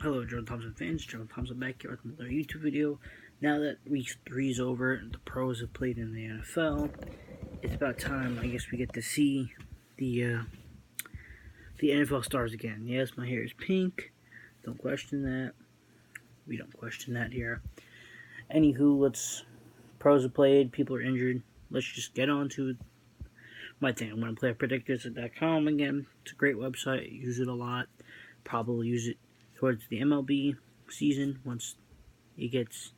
Hello, Joe Thompson fans. Joe Thompson back here with another YouTube video. Now that week 3 is over, the pros have played in the NFL. It's about time, I guess, we get to see the NFL stars again. Yes, my hair is pink. Don't question that. We don't question that here. Anywho, pros have played. People are injured. Let's just get on to my thing. I'm going to play at predictors.com again. It's a great website. I use it a lot. Probably use it towards the MLB season once it gets.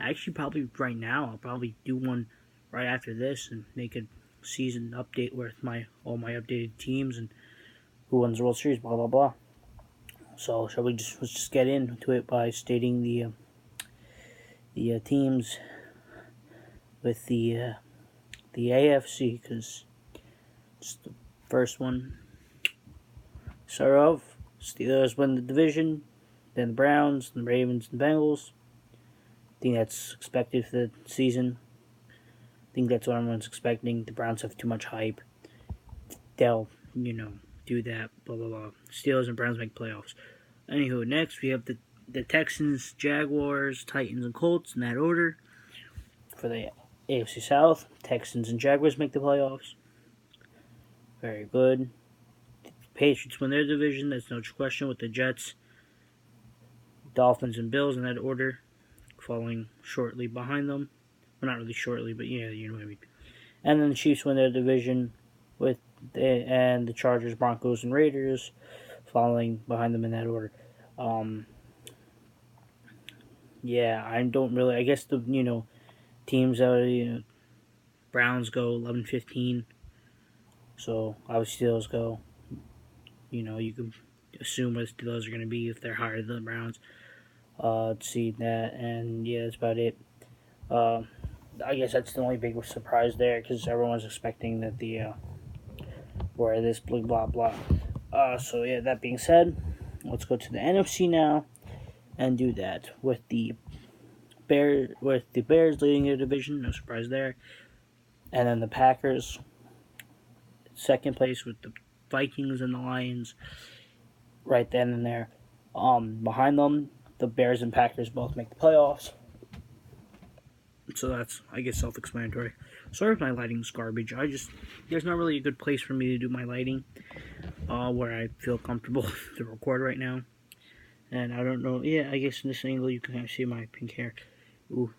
Actually, probably right now, I'll probably do one right after this and make a season update with all my updated teams and who wins the World Series, blah blah blah. So, let's just get into it by stating the teams with the AFC, because it's the first one. Start off, Steelers win the division, then the Browns, the Ravens, and the Bengals. I think that's expected for the season. I think that's what everyone's expecting. The Browns have too much hype. They'll, do that, blah, blah, blah. Steelers and Browns make playoffs. Anywho, next we have the Texans, Jaguars, Titans, and Colts in that order. For the AFC South, Texans and Jaguars make the playoffs. Very good. The Patriots win their division, that's no question, with the Jets, Dolphins, and Bills in that order, following shortly behind them. Well, not really shortly, but yeah, you know what I mean. And then the Chiefs win their division and the Chargers, Broncos, and Raiders following behind them in that order. I don't really. I guess the teams that Browns go 11-15, so obviously Steelers go. You can assume what the Steelers are going to be if they're higher than the Browns. Let's see that, and yeah, that's about it. I guess that's the only big surprise there, because everyone's expecting that where this blah blah. So yeah, that being said, let's go to the NFC now, and do that with the Bears leading their division, no surprise there, and then the Packers second place with the Vikings and the Lions right then and there. Behind them, the Bears and Packers both make the playoffs. So that's, I guess, self-explanatory. Sorry if my lighting's garbage. There's not really a good place for me to do my lighting where I feel comfortable to record right now. And I don't know. Yeah, I guess in this angle you can kind of see my pink hair. Ooh,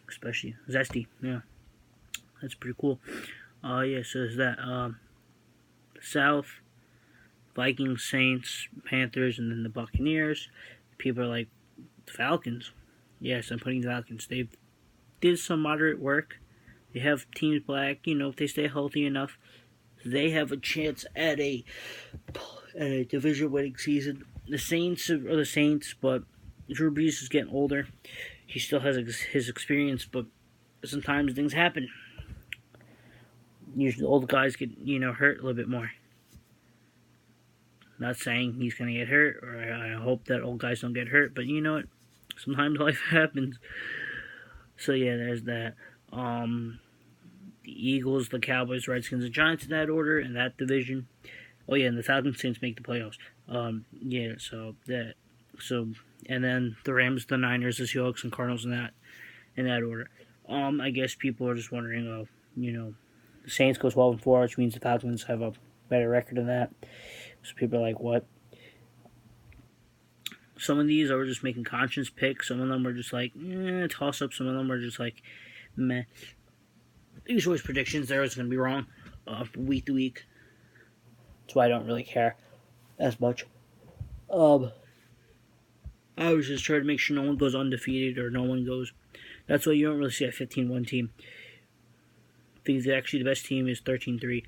especially zesty. Yeah, that's pretty cool. So there's that. South, Vikings, Saints, Panthers, and then the Buccaneers. People are like, the Falcons. Yes, I'm putting the Falcons. They did some moderate work. They have teams black. If they stay healthy enough, they have a chance at a division-winning season. The Saints are the Saints, but Drew Brees is getting older. He still has his experience, but sometimes things happen. Usually old guys get, hurt a little bit more. Not saying he's going to get hurt, or I hope that old guys don't get hurt, but you know what? Sometimes life happens. So yeah, there's that. The Eagles, the Cowboys, Redskins, and Giants in that order, in that division. Oh yeah, and the Falcons, Saints make the playoffs. And then the Rams, the Niners, the Seahawks, and Cardinals in that order. I guess people are just wondering, the Saints go 12-4, which means the Falcons have a better record than that. So people are like, what? Some of these are just making conscience picks. Some of them are just like, toss up. Some of them are just like, meh. These are always predictions. They're always going to be wrong from week to week. That's why I don't really care as much. I was just trying to make sure no one goes undefeated or no one goes. That's why you don't really see a 15-1 team. I think actually the best team is 13-3,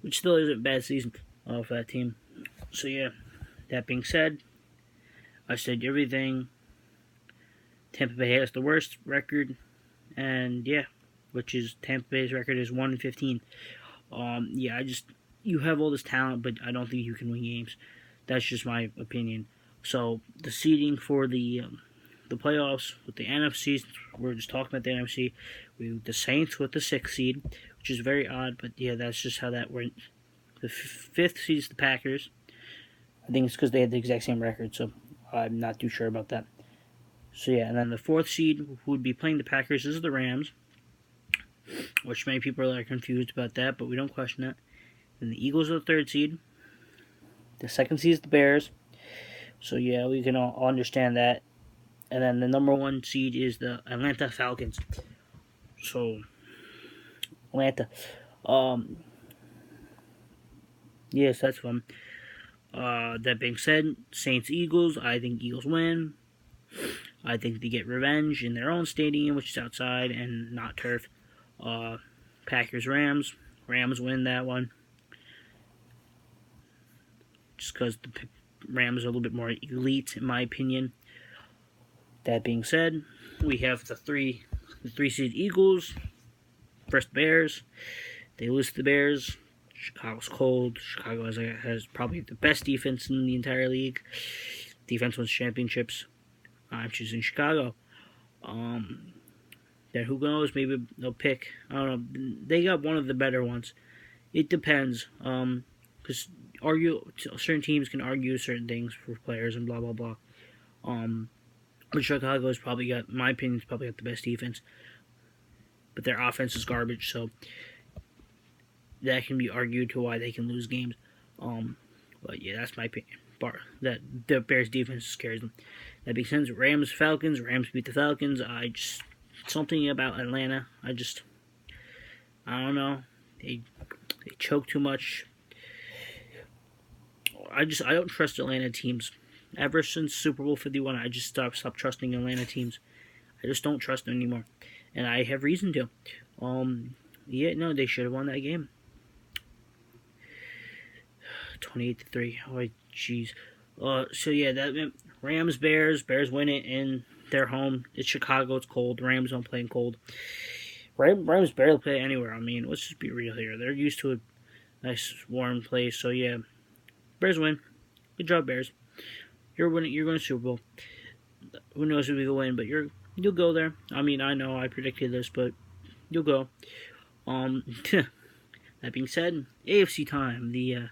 which still isn't a bad season for that team. So yeah, that being said, I said everything. Tampa Bay has the worst record, and yeah, which is Tampa Bay's record is 1-15. You have all this talent, but I don't think you can win games. That's just my opinion. So the seeding for the playoffs with the NFC, we're just talking about the NFC. The Saints with the 6th seed, which is very odd, but yeah, that's just how that went. The 5th seed is the Packers. I think it's because they had the exact same record, so I'm not too sure about that. So yeah, and then the 4th seed who would be playing the Packers is the Rams, which many people are confused about that, but we don't question that. And the Eagles are the 3rd seed. The 2nd seed is the Bears. So yeah, we can all understand that. And then the number 1 seed is the Atlanta Falcons. So Atlanta, yes, that's fun. That being said, Saints Eagles. I think Eagles win. I think they get revenge in their own stadium, which is outside and not turf. Packers Rams. Rams win that one. Just because the Rams are a little bit more elite, in my opinion. That being said, we have the 3 seed Eagles versus Bears. They lose to the Bears. Chicago's cold. Chicago has probably the best defense in the entire league. Defense wins championships. I'm choosing Chicago. Then who knows? Maybe they'll pick. I don't know. They got one of the better ones. It depends. Because certain teams can argue certain things for players and blah blah blah. But Chicago's probably got, in my opinion, probably got the best defense. But their offense is garbage, so that can be argued to why they can lose games. But yeah, that's my opinion. That the Bears defense scares them. That makes sense. Rams, Falcons. Rams beat the Falcons. Something about Atlanta. I don't know. They choke too much. I don't trust Atlanta teams. Ever since Super Bowl 51, I just stopped trusting Atlanta teams. I just don't trust them anymore, and I have reason to. Yeah, no, they should have won that game. 28-3. Oh, jeez. So yeah, that meant Rams, Bears win it in their home. It's Chicago. It's cold. Rams don't play in cold. Rams barely play anywhere. I mean, let's just be real here. They're used to a nice warm place. So yeah, Bears win. Good job, Bears. You're winning. You're going to Super Bowl. Who knows if we will win? But you'll go there. I mean, I know I predicted this, but you'll go. That being said, AFC time. The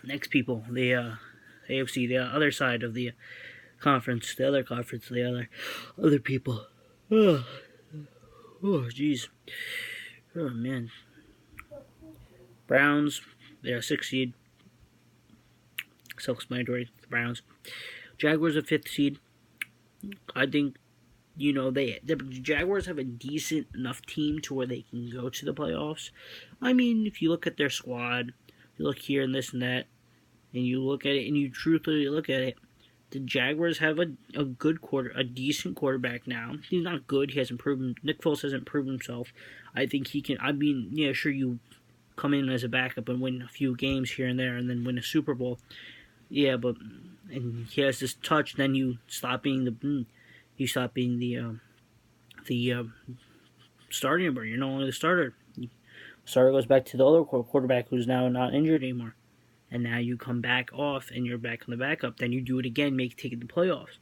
next people. The AFC. The other side of the conference. The other conference. The other people. Oh, jeez. Oh man. Browns. They're 6th seed. Self-explanatory. The Browns. Jaguars are 5th seed. I think, the Jaguars have a decent enough team to where they can go to the playoffs. I mean, if you look at their squad, you look here and this and that, and you look at it and you truthfully look at it, the Jaguars have a decent quarterback now. He's not good. He hasn't proven. Nick Foles hasn't proven himself. I think he can. I mean, yeah, sure, you come in as a backup and win a few games here and there, and then win a Super Bowl. Yeah, and he has this touch. Then you stop being the starting number. You're no longer the starter. Starter goes back to the other quarterback who's now not injured anymore. And now you come back off and you're back on the backup. Then you do it again, take it to the playoffs.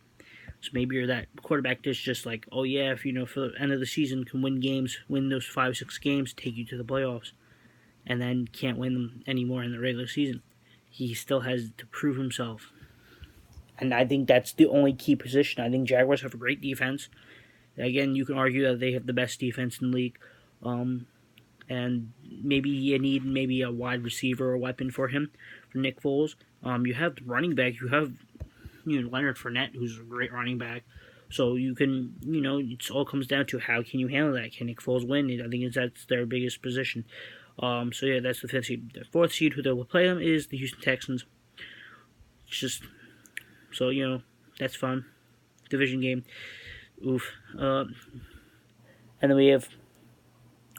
So maybe you're that quarterback that's just like, oh yeah, if for the end of the season can win games, win those 5-6 games, take you to the playoffs. And then can't win them anymore in the regular season. He still has to prove himself. And I think that's the only key position. I think Jaguars have a great defense. Again, you can argue that they have the best defense in the league. And maybe you need a wide receiver or weapon for him, for Nick Foles. You have the running back. You have Leonard Fournette, who's a great running back. So you can, it all comes down to how can you handle that? Can Nick Foles win? I think that's their biggest position. So yeah, that's the 5th seed. The 4th seed, who they will play them, is the Houston Texans. It's just, so that's fun. Division game. Oof. And then we have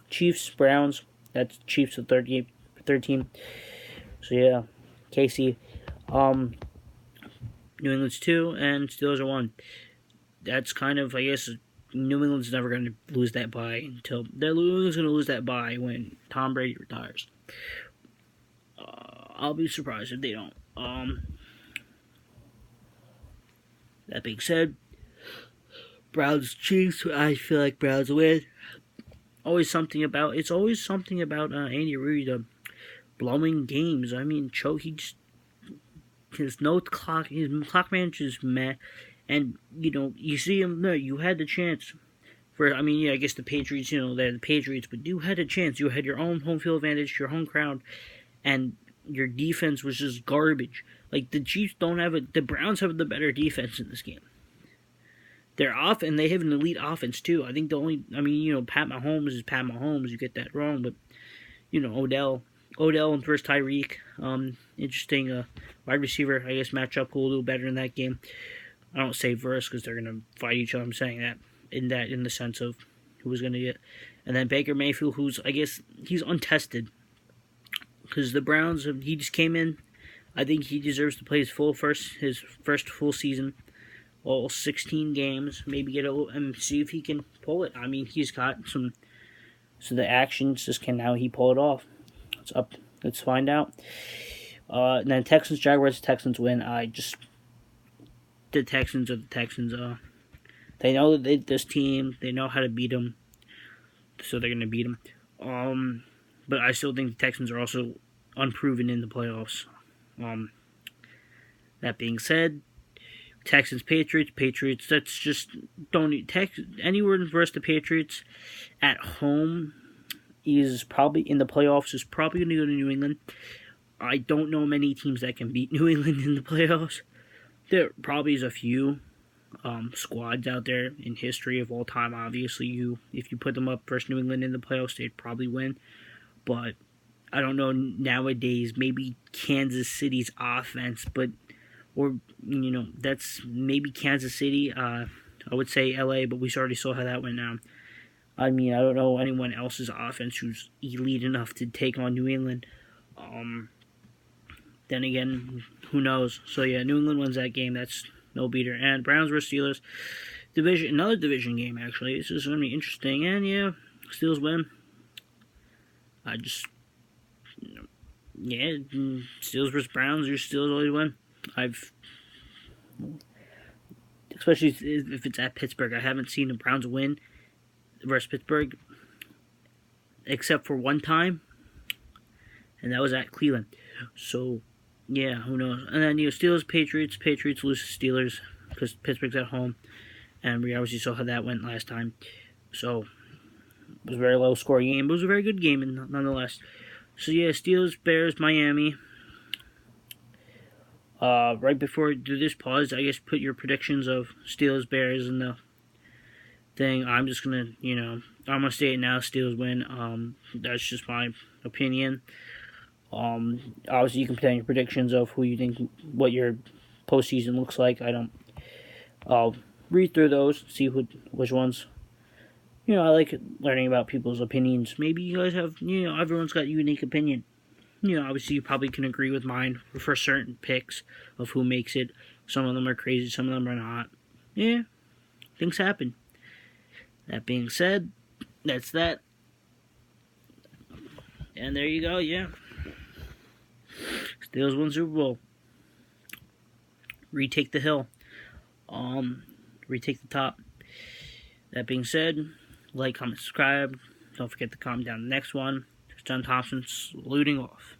Chiefs, Browns. That's Chiefs, the third team. So yeah, KC. New England's 2, and Steelers are 1. That's kind of, I guess, New England's never going to lose that bye until New England's going to lose that bye when Tom Brady retires. I'll be surprised if they don't. That being said, Browns Chiefs. I feel like Browns win. It's always something about Andy Reid blowing games. I mean, his clock management is meh. And, you know, you see him there. You had the chance for, I mean, yeah, I guess the Patriots, you know, they're the Patriots, but you had a chance. You had your own home field advantage, your home crowd, and your defense was just garbage. Like, the Chiefs don't have the Browns have the better defense in this game. They're off, and they have an elite offense, too. I think I mean, you know, Pat Mahomes is Pat Mahomes. You get that wrong, but, you know, Odell and versus Tyreek. Interesting wide receiver, I guess, matchup will do better in that game. I don't say verse because they're going to fight each other. I'm saying that in the sense of who was going to get. And then Baker Mayfield, who's, I guess, he's untested. Because the Browns, he just came in. I think he deserves to play his first full season. All 16 games. Maybe get and see if he can pull it. I mean, he's got some. So the actions, just can now he pull it off. It's up. Let's find out. And then Texans, Jaguars, Texans win. The Texans are the Texans. They know that this team, they know how to beat them, so they're gonna beat them. But I still think the Texans are also unproven in the playoffs. That being said, Texans, Patriots. That's just anywhere versus the Patriots at home is probably in the playoffs. Is probably gonna go to New England. I don't know many teams that can beat New England in the playoffs. There probably is a few squads out there in history of all time. Obviously, if you put them up versus New England in the playoffs, they'd probably win. But I don't know nowadays. Maybe Kansas City's offense, or you know, that's maybe Kansas City. I would say LA, but we already saw how that went down. I mean, I don't know anyone else's offense who's elite enough to take on New England. Then again, who knows? So yeah, New England wins that game. That's no beater. And Browns versus Steelers, another division game actually. This is going to be interesting. And yeah, Steelers win. Steelers versus Browns. Your Steelers always win. Especially if it's at Pittsburgh. I haven't seen the Browns win versus Pittsburgh except for one time, and that was at Cleveland. So yeah, who knows? And then Steelers, Patriots lose to Steelers because Pittsburgh's at home, and we obviously saw how that went last time. So it was a very low scoring game, but it was a very good game nonetheless. So yeah, Steelers, Bears, Miami. Right before I do this pause, I guess put your predictions of Steelers, Bears in the thing. I'm just gonna, I'm gonna say it now. Steelers win. That's just my opinion. Obviously you can put down your predictions of who you think, what your postseason looks like. I'll read through those, see which ones. I like learning about people's opinions. Maybe you guys have, everyone's got a unique opinion. Obviously you probably can agree with mine for certain picks of who makes it. Some of them are crazy, some of them are not. Yeah, things happen. That being said, that's that. And there you go, yeah. Steelers win Super Bowl. Retake the hill. Retake the top. That being said, like, comment, subscribe. Don't forget to comment down the next one. John Thompson saluting off.